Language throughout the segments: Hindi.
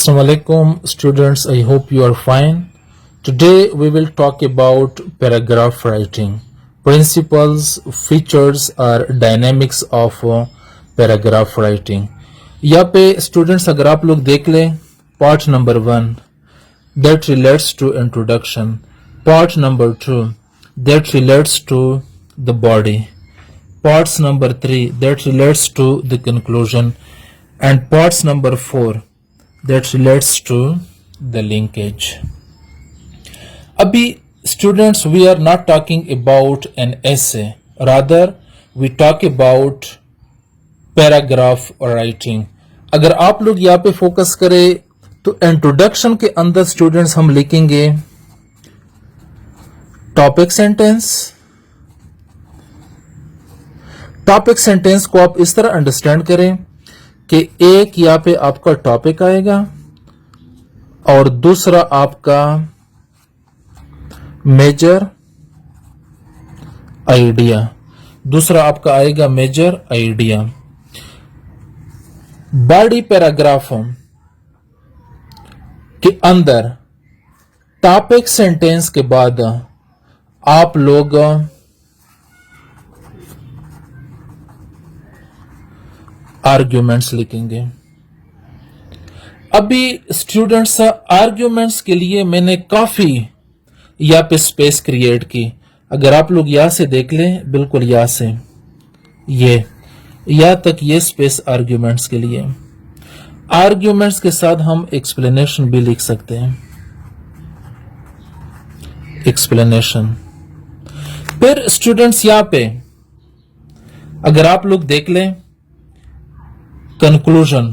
Assalamu alaikum students, I hope you are fine. Today we will talk about paragraph writing, principles, features or dynamics of paragraph writing. यहाँ पे students अगर आप लोग देख लें part number 1 that relates to introduction, part number 2 that relates to the body, parts number 3 that relates to the conclusion, and parts number 4 that relates to the linkage. Abhi students, we are not talking about an essay, rather we talk about paragraph writing. अगर आप लोग यहाँ पे फोकस करें तो इंट्रोडक्शन के अंदर स्टूडेंट्स हम लिखेंगे टॉपिक सेंटेंस. टॉपिक सेंटेंस को आप इस तरह अंडरस्टैंड करें कि एक यहाँ पे आपका टॉपिक आएगा और दूसरा आपका मेजर आइडिया. दूसरा आपका आएगा मेजर आइडिया. बॉडी पैराग्राफ के अंदर टॉपिक सेंटेंस के बाद आप लोग आर्ग्यूमेंट्स लिखेंगे. अभी स्टूडेंट्स आर्ग्यूमेंट्स के लिए मैंने काफी यहाँ पे स्पेस क्रिएट की. अगर आप लोग यहां से देख लें, बिल्कुल यहां से ये यहां तक ये स्पेस आर्ग्यूमेंट्स के लिए. आर्ग्यूमेंट्स के साथ हम एक्सप्लेनेशन भी लिख सकते हैं. एक्सप्लेनेशन. फिर स्टूडेंट्स यहां पे अगर आप लोग देख लें कंक्लूजन.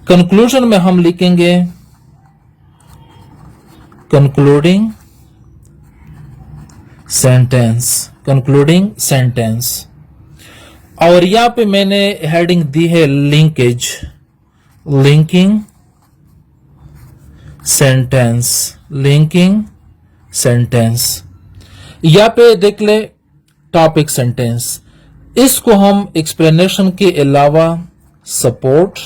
कंक्लूजन में हम लिखेंगे कंक्लूडिंग सेंटेंस. Concluding sentence. और यहां पे मैंने हेडिंग दी है linkage. Linking sentence. Linking sentence. यहां पे देख ले टॉपिक सेंटेंस. इसको हम एक्सप्लेनेशन के अलावा सपोर्ट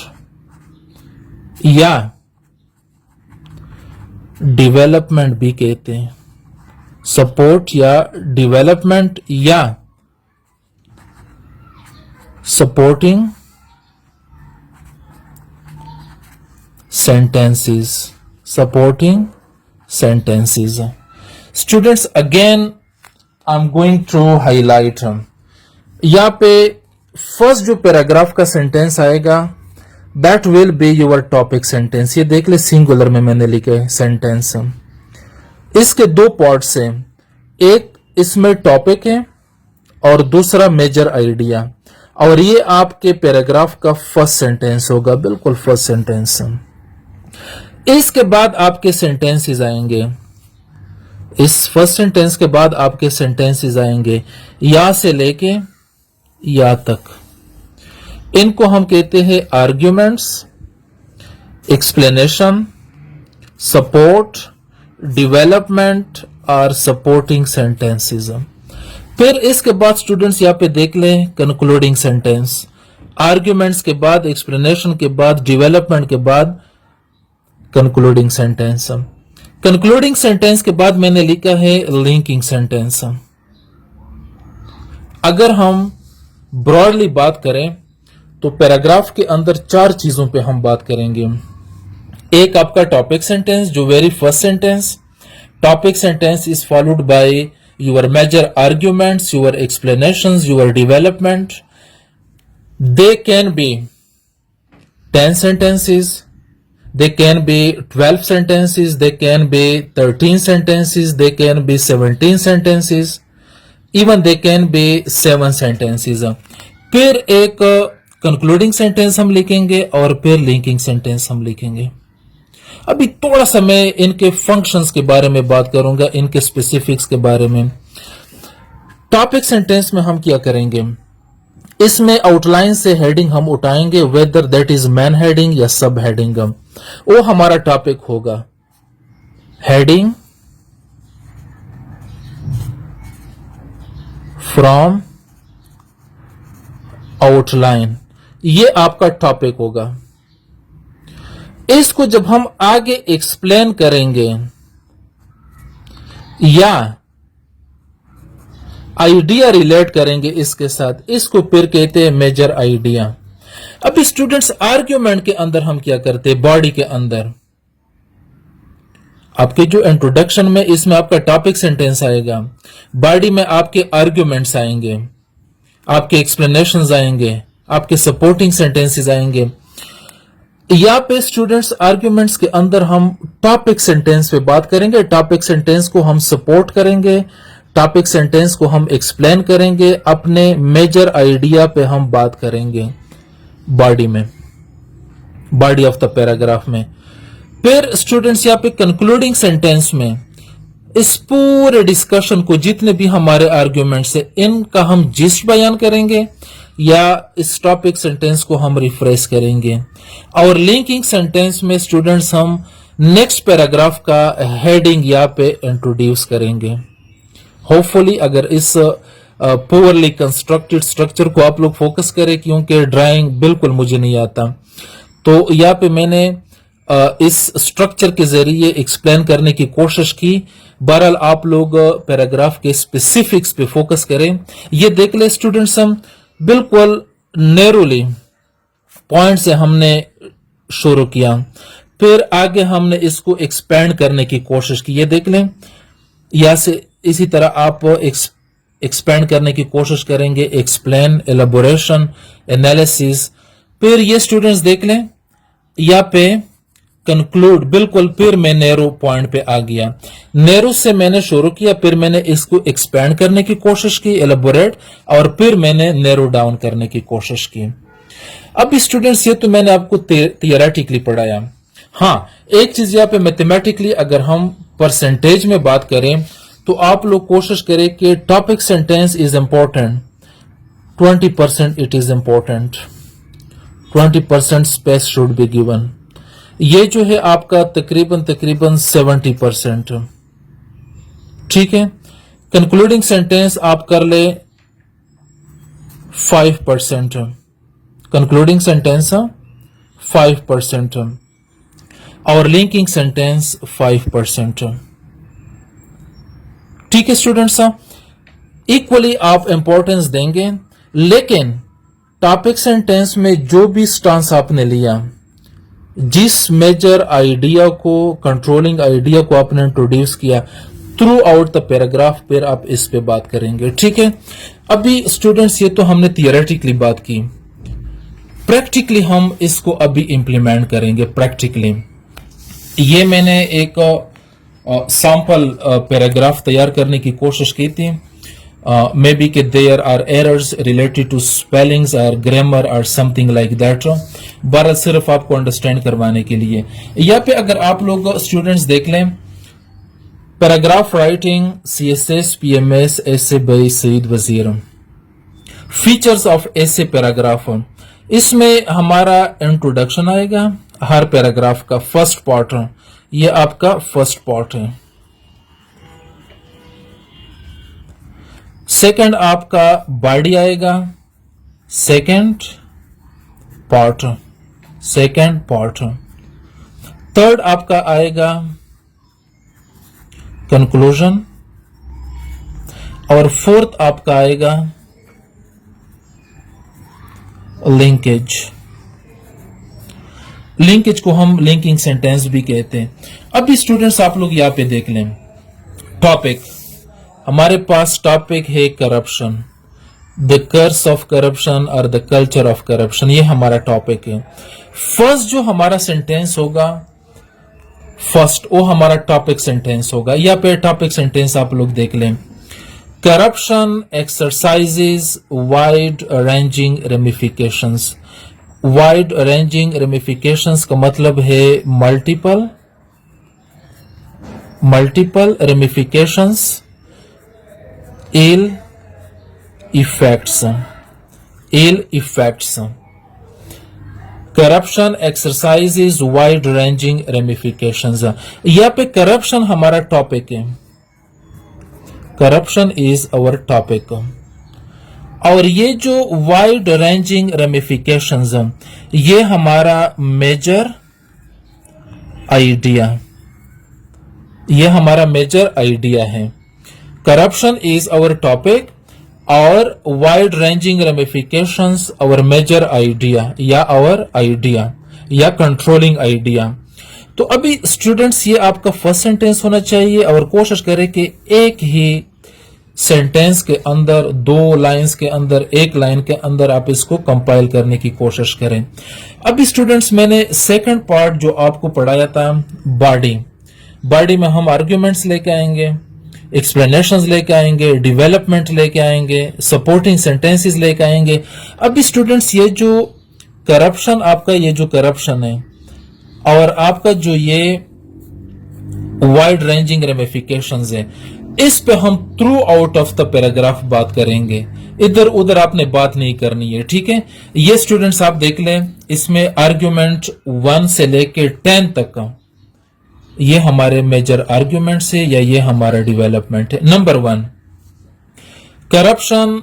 या डेवलपमेंट भी कहते हैं. सपोर्ट या डेवलपमेंट या supporting sentences. Supporting sentences. Students again I am going to highlight. यहां पे फर्स्ट जो पैराग्राफ का सेंटेंस आएगा that will be your topic sentence. ये देख ले सिंगुलर में मैंने लिखे सेंटेंस. इसके दो पार्ट्स हैं. एक इसमें टॉपिक है और दूसरा मेजर आइडिया. और ये आपके पैराग्राफ का फर्स्ट सेंटेंस होगा. बिल्कुल फर्स्ट सेंटेंस. इसके बाद आपके सेंटेंसेस आएंगे. इस फर्स्ट सेंटेंस के बाद आपके सेंटेंसेस आएंगे यहां से लेके यहां तक. इनको हम कहते हैं आर्ग्यूमेंट्स, एक्सप्लेनेशन, सपोर्ट, डेवलपमेंट और सपोर्टिंग सेंटेंसेस. फिर इसके बाद स्टूडेंट्स यहां पे देख लें कंक्लूडिंग सेंटेंस. आर्ग्यूमेंट्स के बाद, एक्सप्लेनेशन के बाद, डेवलपमेंट के बाद कंक्लूडिंग सेंटेंस. कंक्लूडिंग सेंटेंस के बाद मैंने लिखा है लिंकिंग सेंटेंस. अगर हम ब्रॉडली बात करें तो पैराग्राफ के अंदर 4 चीजों पे हम बात करेंगे. एक आपका टॉपिक सेंटेंस, जो very first sentence. Topic sentence is followed by your major arguments, your explanations, your development. They can be 10 sentences, they can be 12 sentences, they can be 13 sentences, they can be 17 sentences, even they can be 7 sentences. फिर एक कंक्लूडिंग सेंटेंस हम लिखेंगे और फिर लिंकिंग सेंटेंस हम लिखेंगे. अभी थोड़ा सा मैं इनके फंक्शंस के बारे में बात करूंगा, इनके स्पेसिफिक्स के बारे में. टॉपिक सेंटेंस में हम क्या करेंगे, इसमें आउटलाइन से हेडिंग हम उठाएंगे, whether that is main heading या सब हेडिंग. वो हमारा टॉपिक होगा. हेडिंग फ्रॉम आउटलाइन, ये आपका टॉपिक होगा. इसको जब हम आगे एक्सप्लेन करेंगे या आइडिया रिलेट करेंगे इसके साथ, इसको फिर कहते हैं मेजर आइडिया। अब स्टूडेंट्स आर्ग्यूमेंट के अंदर हम क्या करते हैं, बॉडी के अंदर आपके जो इंट्रोडक्शन में इसमें आपका टॉपिक सेंटेंस आएगा, बॉडी में आपके आर्ग्यूमेंट्स आएंगे, आपके एक्सप्लेनेशंस आएंगे, आपके सपोर्टिंग सेंटेंसेस आएंगे। यहाँ पे स्टूडेंट्स आर्ग्यूमेंट्स के अंदर हम टॉपिक सेंटेंस पे बात करेंगे, टॉपिक सेंटेंस को हम सपोर्ट करेंगे, टॉपिक सेंटेंस को हम एक्सप्लेन करेंगे, अपने मेजर आइडिया पे हम बात करेंगे बॉडी में, बॉडी ऑफ द पैराग्राफ में। फिर स्टूडेंट्स यहाँ पे कंक्लूडिंग सेंटेंस में इस पूरे डिस्कशन को, जितने भी हमारे आर्ग्यूमेंट्स है, इनका हम जिस्ट बयान करेंगे या इस टॉपिक सेंटेंस को हम रिफ्रेश करेंगे। और लिंकिंग सेंटेंस में स्टूडेंट्स हम नेक्स्ट पैराग्राफ का हेडिंग यहाँ पे इंट्रोड्यूस करेंगे। होपफुली अगर इस पुअरली कंस्ट्रक्टेड स्ट्रक्चर को आप लोग फोकस करें, क्योंकि ड्राइंग बिल्कुल मुझे नहीं आता, तो यहाँ पे मैंने इस स्ट्रक्चर के जरिए एक्सप्लेन करने की कोशिश की। बहरहाल आप लोग पैराग्राफ के स्पेसिफिक्स पे फोकस करें। ये देख ले स्टूडेंट्स, हम बिल्कुल नैरोली पॉइंट से हमने शुरू किया, फिर आगे हमने इसको एक्सपेंड करने की कोशिश की। ये देख लें, या से इसी तरह आप एक्सपेंड करने की कोशिश करेंगे, एक्सप्लेन, एलाबोरेशन, एनालिसिस। फिर ये स्टूडेंट्स देख लें, या पे कंक्लूड, बिल्कुल फिर मैं नैरो पॉइंट पे आ गया। नैरो से मैंने शुरू किया, फिर मैंने इसको एक्सपेंड करने की कोशिश की, एलाबोरेट, और फिर मैंने नैरो डाउन करने की कोशिश की। अब स्टूडेंट्स ये तो मैंने आपको थियरेटिकली पढ़ाया। हाँ, एक चीज यहाँ पे मैथमेटिकली अगर हम परसेंटेज में बात करें तो आप लोग कोशिश करें कि topic sentence is important, 20% it is important, 20% space should be given. ये जो है आपका तकरीबन 70%। ठीक है, कंक्लूडिंग सेंटेंस आप कर ले 5%, कंक्लूडिंग सेंटेंस 5%, और लिंकिंग सेंटेंस 5%। ठीक है स्टूडेंट्स, इक्वली आप इंपॉर्टेंस देंगे, लेकिन टॉपिक सेंटेंस में जो भी स्टांस आपने लिया, जिस मेजर आइडिया को, कंट्रोलिंग आइडिया को आपने इंट्रोड्यूस किया थ्रू आउट द पैराग्राफ, फिर आप इस पे बात करेंगे। ठीक है, अभी स्टूडेंट्स ये तो हमने थियोरेटिकली बात की, प्रैक्टिकली हम इसको अभी इंप्लीमेंट करेंगे। प्रैक्टिकली ये मैंने एक सैंपल पैराग्राफ तैयार करने की कोशिश की थी। मे बी कि there are errors related to spellings और ग्रामर और समथिंग लाइक दैट, बहरहाल सिर्फ आपको अंडरस्टैंड करवाने के लिए। यहाँ पे अगर आप लोग स्टूडेंट्स देख लें, पैराग्राफ राइटिंग, CSS PMS ऐसे बाय सईद वजीर, फीचर्स ऑफ ऐसे पैराग्राफ, इसमें हमारा इंट्रोडक्शन आएगा, हर पैराग्राफ का फर्स्ट पार्ट, ये आपका फर्स्ट पार्ट है। सेकंड आपका बॉडी आएगा, second part, second part. Third आपका आएगा कंक्लूजन, और फोर्थ आपका आएगा लिंकेज। लिंकेज को हम लिंकिंग सेंटेंस भी कहते हैं। अभी स्टूडेंट्स आप लोग यहां पे देख लें, टॉपिक, हमारे पास टॉपिक है corruption, the curse of corruption और द कल्चर ऑफ करप्शन, ये हमारा टॉपिक है। फर्स्ट जो हमारा सेंटेंस होगा, फर्स्ट वो हमारा टॉपिक सेंटेंस होगा। या पे टॉपिक सेंटेंस आप लोग देख लें, corruption exercises wide ranging ramifications. Wide ranging ramifications का मतलब है multiple ramifications, ill effects, corruption exercises wide ranging ramifications. यहाँ पे करप्शन हमारा टॉपिक है, करप्शन इज आवर टॉपिक, और ये जो वाइड रेंजिंग रेमिफिकेशंस ये हमारा मेजर आइडिया, ये हमारा मेजर आइडिया है। करप्शन इज आवर टॉपिक और wide ranging ramifications our major idea या आवर आइडिया या कंट्रोलिंग आइडिया। तो अभी स्टूडेंट्स ये आपका फर्स्ट सेंटेंस होना चाहिए और कोशिश करें कि एक ही सेंटेंस के अंदर, दो लाइंस के अंदर, एक लाइन के अंदर आप इसको कंपाइल करने की कोशिश करें। अभी स्टूडेंट्स मैंने सेकंड पार्ट जो आपको पढ़ाया था, बॉडी में हम आर्ग्यूमेंट्स लेके आएंगे, एक्सप्लेनेशंस लेके आएंगे, डेवलपमेंट लेके आएंगे, सपोर्टिंग सेंटेंसेस लेके आएंगे। अभी स्टूडेंट्स ये जो करप्शन, आपका ये जो करप्शन है और आपका जो ये वाइड रेंजिंग रेमिफिकेशंस है, इस पे हम through out of the paragraph बात करेंगे, इधर उधर आपने बात नहीं करनी है, ठीक है। ये स्टूडेंट्स आप देख लें, इसमें आर्ग्यूमेंट 1 से लेके 10 तक का ये हमारे मेजर आर्ग्यूमेंट्स है या ये हमारा डेवलपमेंट है। Number 1, corruption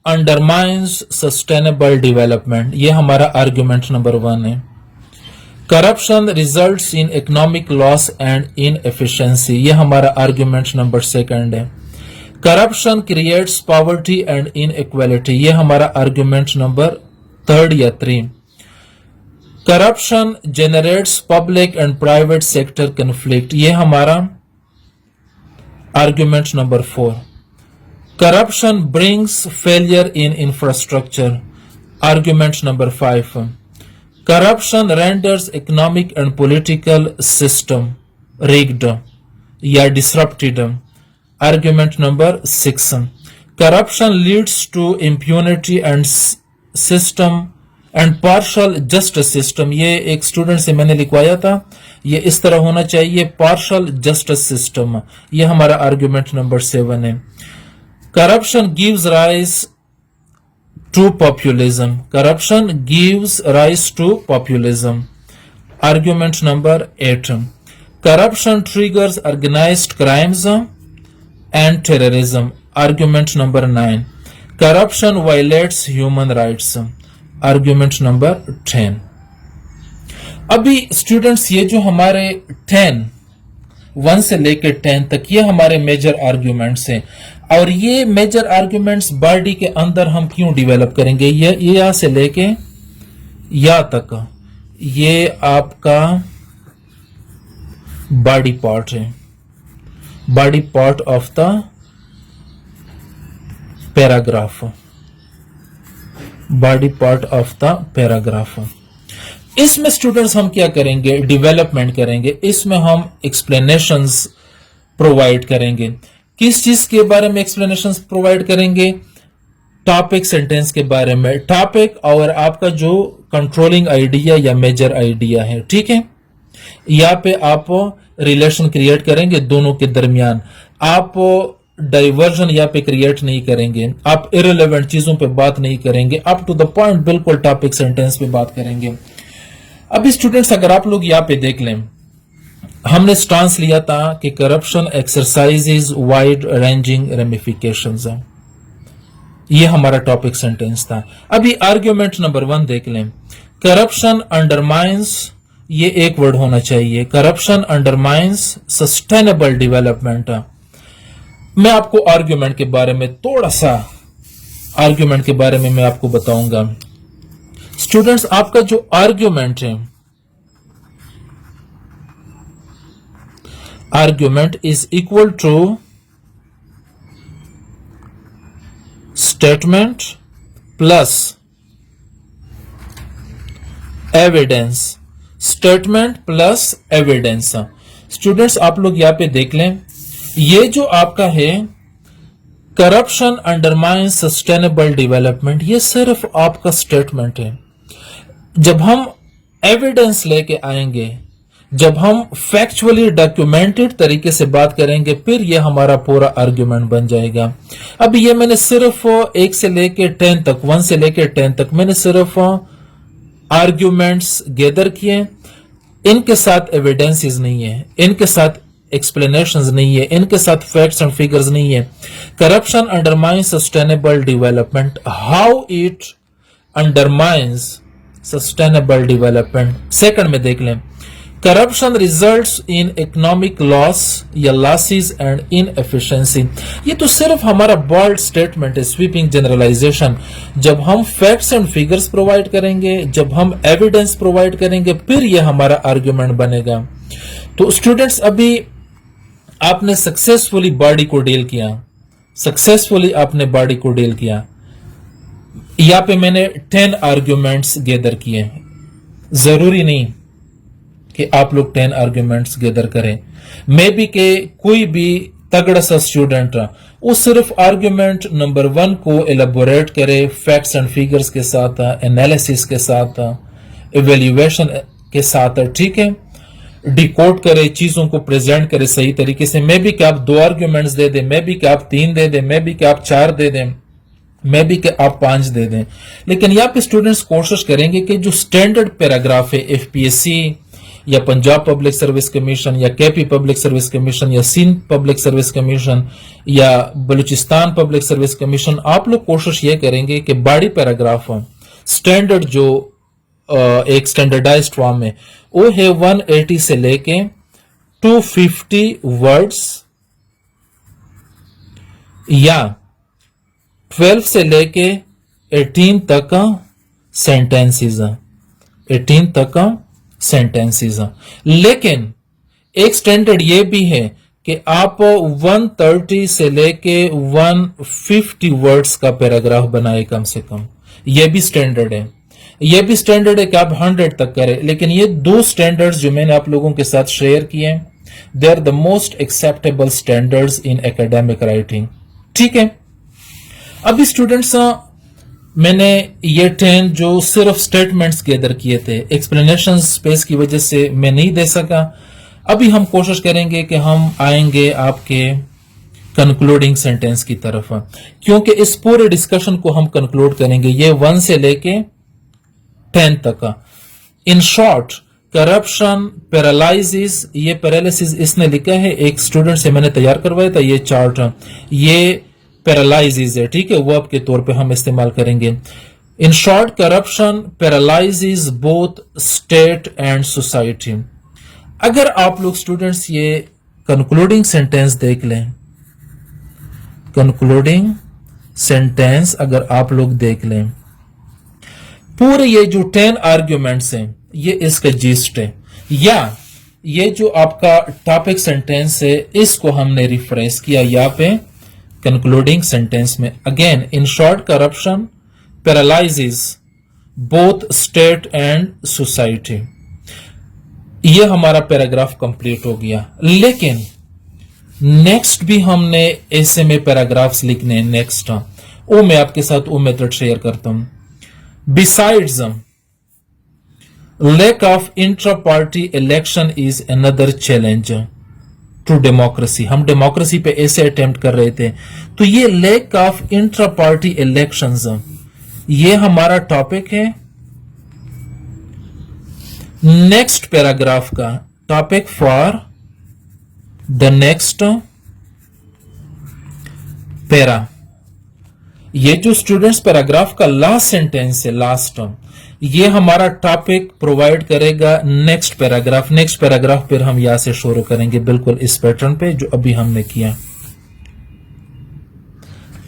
undermines sustainable development, ये हमारा आर्ग्यूमेंट नंबर 1 है। Corruption results in economic loss and inefficiency, ये हमारा आर्ग्यूमेंट नंबर 2 है। Corruption creates poverty and inequality, ये हमारा आर्ग्यूमेंट नंबर 3 या 3। Corruption generates public and private sector conflict, ये हमारा argument number 4। Corruption brings failure in infrastructure, argument number 5। Corruption renders economic and political system rigged या disrupted, argument number 6. Corruption leads to impunity and system and partial justice system, ये एक स्टूडेंट से मैंने लिखवाया था, ये इस तरह होना चाहिए, partial justice system, ये हमारा argument number 7 है। Corruption gives rise to populism, corruption gives rise to populism, argument number 8. Corruption triggers organized crimes and terrorism, argument number 9. Corruption violates human rights, argument number 10. अभी स्टूडेंट्स ये जो हमारे 1 से लेकर 10 तक ये हमारे मेजर आर्ग्यूमेंट्स हैं और ये मेजर आर्ग्यूमेंट्स बॉडी के अंदर हम क्यों डेवलप करेंगे, ये यहां से लेके या तक ये आपका बॉडी पार्ट है, body part of the paragraph, body part of the paragraph. इसमें स्टूडेंट्स हम क्या करेंगे, डेवलपमेंट करेंगे, इसमें हम एक्सप्लेनेशंस प्रोवाइड करेंगे। किस चीज के बारे में एक्सप्लेनेशंस प्रोवाइड करेंगे, टॉपिक सेंटेंस के बारे में, टॉपिक और आपका जो कंट्रोलिंग आइडिया या मेजर आइडिया है, ठीक है। यहां पे आप रिलेशन क्रिएट करेंगे दोनों के दरमियान, आप डाइवर्जन यहाँ पे क्रिएट नहीं करेंगे, आप इररिलेवेंट चीजों पे बात नहीं करेंगे, अप टू द पॉइंट बिल्कुल टॉपिक सेंटेंस पे बात करेंगे। अभी स्टूडेंट्स अगर आप लोग यहाँ पे देख लें, हमने स्टांस लिया था कि corruption exercises wide ranging ramifications, ये हमारा टॉपिक सेंटेंस था। अभी आर्ग्यूमेंट नंबर 1 देख लें, करप्शन अंडरमाइंस, ये एक वर्ड होना चाहिए, करप्शन अंडरमाइंस सस्टेनेबल डेवलपमेंट। मैं आपको आर्ग्यूमेंट के बारे में थोड़ा सा आर्ग्यूमेंट के बारे में मैं आपको बताऊंगा। स्टूडेंट्स आपका जो आर्ग्यूमेंट है, argument is equal to statement plus evidence, statement plus evidence. Students आप लोग यहां पे देख लें, ये जो आपका है करप्शन अंडरमाइंस सस्टेनेबल डेवलपमेंट, ये सिर्फ आपका स्टेटमेंट है। जब हम एविडेंस लेके आएंगे, जब हम फैक्चुअली डॉक्यूमेंटेड तरीके से बात करेंगे, फिर ये हमारा पूरा आर्ग्यूमेंट बन जाएगा। अब ये मैंने सिर्फ 1 से लेके 10 तक, 1 से लेके 10 तक मैंने सिर्फ आर्ग्यूमेंट्स गैदर किए, इनके साथ एविडेंसेस नहीं है, इनके साथ एक्सप्लेनेशंस नहीं है, इनके साथ फैक्ट्स एंड फिगर्स नहीं है। Corruption undermines sustainable development, how it undermines sustainable development. Second में देख लें, corruption results in economic loss या लॉसेस एंड इनएफिशिएंसी। ये तो सिर्फ हमारा बोल्ड स्टेटमेंट है, स्वीपिंग जनरलाइजेशन। जब हम फैक्ट्स एंड फिगर्स प्रोवाइड करेंगे, जब हम एविडेंस प्रोवाइड करेंगे, फिर ये हमारा आर्ग्यूमेंट बनेगा। तो स्टूडेंट्स, अभी आपने सक्सेसफुली बॉडी को डील किया, सक्सेसफुली आपने बॉडी को डील किया। यहां पे मैंने 10 आर्ग्यूमेंट्स गैदर किए। जरूरी नहीं कि आप लोग 10 आर्ग्यूमेंट्स गैदर करें। मे बी के कोई भी तगड़ा सा स्टूडेंट वो सिर्फ आर्ग्यूमेंट नंबर 1 को एलेबोरेट करे, फैक्ट्स एंड फिगर्स के साथ, एनालिसिस के साथ, इवेल्युएशन के साथ, ठीक है, डिकोड करे, चीजों को प्रेजेंट करे सही तरीके से। मे बी कि आप 2 आर्ग्यूमेंट्स दे दें, मे बी कि आप 3 दे दें, मे बी कि आप 4 दे दें, मे बी कि आप 5 दे दें। लेकिन यहाँ पे स्टूडेंट्स कोशिश करेंगे कि जो स्टैंडर्ड पैराग्राफ है एफपीएससी या पंजाब पब्लिक सर्विस कमीशन या केपी पब्लिक सर्विस कमीशन या सिंध पब्लिक सर्विस कमीशन या बलूचिस्तान पब्लिक सर्विस कमीशन, आप लोग कोशिश ये करेंगे कि बॉडी पैराग्राफ स्टैंडर्ड जो एक स्टैंडर्डाइज्ड फॉर्म में वो है 180 से लेके 250 वर्ड्स या 12 से लेके 18 तक सेंटेंसेस, 18 तक सेंटेंसेस। लेकिन एक स्टैंडर्ड ये भी है कि आप 130 से लेके 150 वर्ड्स का पैराग्राफ बनाए कम से कम। यह भी स्टैंडर्ड है, यह भी स्टैंडर्ड है कि आप 100 तक करें। लेकिन ये 2 स्टैंडर्ड्स जो मैंने आप लोगों के साथ शेयर किए, they are the most acceptable standards in academic writing, ठीक है। अभी स्टूडेंट्स, मैंने ये 10 जो सिर्फ स्टेटमेंट्स गैदर किए थे, एक्सप्लेनेशन स्पेस की वजह से मैं नहीं दे सका। अभी हम कोशिश करेंगे कि हम आएंगे आपके कंक्लूडिंग सेंटेंस की तरफ, क्योंकि इस पूरे डिस्कशन को हम कंक्लूड करेंगे ये 1 से लेके 10 तक। इन शॉर्ट, करप्शन पैरालाइसिस, ये पैरालिसिस इसने लिखा है, एक स्टूडेंट से मैंने तैयार करवाया था ये चार्ट, ये पैरालाइसिस है, ठीक है, वर्ब के तौर पे हम इस्तेमाल करेंगे। इन short, corruption paralysis both state and society. अगर आप लोग स्टूडेंट्स ये कंक्लूडिंग सेंटेंस देख लें, कंक्लूडिंग सेंटेंस अगर आप लोग देख लें, पूरे ये जो 10 आर्ग्यूमेंट्स हैं ये इसका जिस्ट है, या ये जो आपका टॉपिक सेंटेंस है इसको हमने रिफ्रेश किया यहाँ पे कंक्लूडिंग सेंटेंस में। Again, in short, corruption paralyses both state and society. ये हमारा पैराग्राफ कंप्लीट हो गया। लेकिन नेक्स्ट भी हमने ऐसे में पैराग्राफ्स लिखने हैं। नेक्स्ट वो मैं आपके साथ वो मेथड शेयर करता हूं। Besides, lack of intra-party election is another challenge to democracy। हम डेमोक्रेसी पे ऐसे अटेम्प्ट कर रहे थे, तो ये lack of intra party elections, ये हमारा टॉपिक है नेक्स्ट पैराग्राफ का, topic for the next para. ये जो स्टूडेंट्स पैराग्राफ का लास्ट सेंटेंस है, लास्ट, ये हमारा टॉपिक प्रोवाइड करेगा नेक्स्ट पैराग्राफ। नेक्स्ट पैराग्राफ फिर हम यहां से शुरू करेंगे बिल्कुल इस पैटर्न पे जो अभी हमने किया।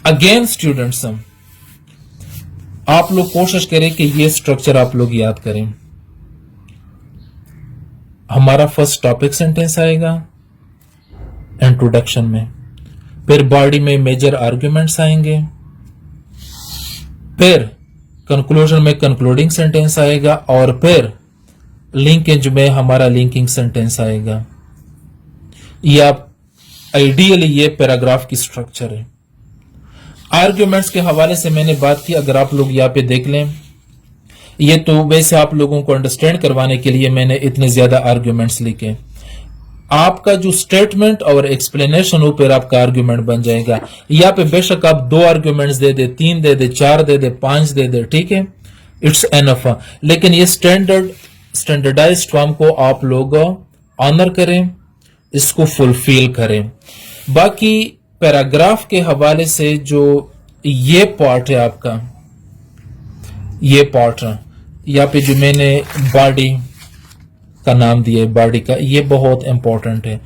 अगेन स्टूडेंट्स, आप लोग कोशिश करें कि ये स्ट्रक्चर आप लोग याद करें। हमारा फर्स्ट टॉपिक सेंटेंस आएगा इंट्रोडक्शन में, फिर बॉडी में मेजर आर्ग्यूमेंट्स आएंगे, फिर कंक्लूजन में कंक्लूडिंग सेंटेंस आएगा, और फिर लिंकेज में हमारा लिंकिंग सेंटेंस आएगा। ये आप आइडियली ये पैराग्राफ की स्ट्रक्चर है। आर्ग्यूमेंट्स के हवाले से मैंने बात की, अगर आप लोग यहाँ पे देख लें, ये तो वैसे आप लोगों को अंडरस्टैंड करवाने के लिए मैंने इतने ज्यादा आर्ग्यूमेंट्स लिखे। आपका जो स्टेटमेंट और एक्सप्लेनेशन हो फिर आपका आर्ग्यूमेंट बन जाएगा। यहाँ पे बेशक आप 2 आर्ग्यूमेंट्स दे दे, 3 दे दे, 4 दे दे, 5 दे दे, ठीक है, इट्स एनफ। लेकिन ये स्टैंडर्डाइज्ड फॉर्म को आप लोग ऑनर करें, इसको फुलफिल करें। बाकी पैराग्राफ के हवाले से जो ये पार्ट है आपका, ये पार्ट यहाँ पे जो मैंने बॉडी का नाम दिया है बॉडी का, ये बहुत इंपॉर्टेंट है।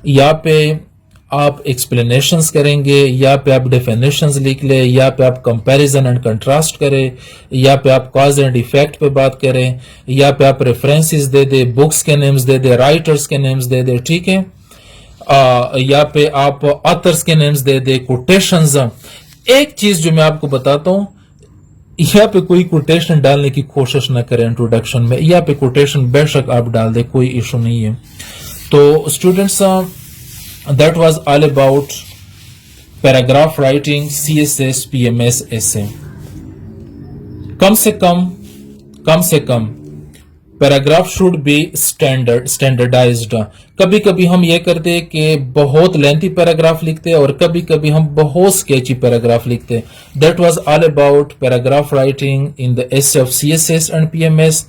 यहाँ पे आप एक्सप्लेनेशंस करेंगे, या पे आप डेफिनेशंस लिख ले, या पे आप कंपैरिजन एंड कंट्रास्ट करें, या पे आप कॉज एंड इफेक्ट पे बात करें, या पे आप रेफरेंसेस दे दे, बुक्स के नेम्स दे दे, राइटर्स के नेम्स दे दे, ठीक है। या पे आप ऑथर्स के नेम्स दे दे, कोटेशंस। एक चीज जो मैं आपको बताता हूं, यहाँ पे कोई कोटेशन डालने की कोशिश ना करें इंट्रोडक्शन में, यहाँ पे कोटेशन बेशक आप डाल दे, कोई इशू नहीं है। तो students, that was all about paragraph writing, CSS, PMS, essay. कम से कम पैराग्राफ शुड बी स्टैंडर्डाइज्ड। कभी कभी हम ये करते हैं कि बहुत लेंथी पैराग्राफ लिखते हैं, और कभी कभी हम बहुत स्केची पैराग्राफ लिखते हैं। That was all about paragraph writing in the essay of CSS and PMS।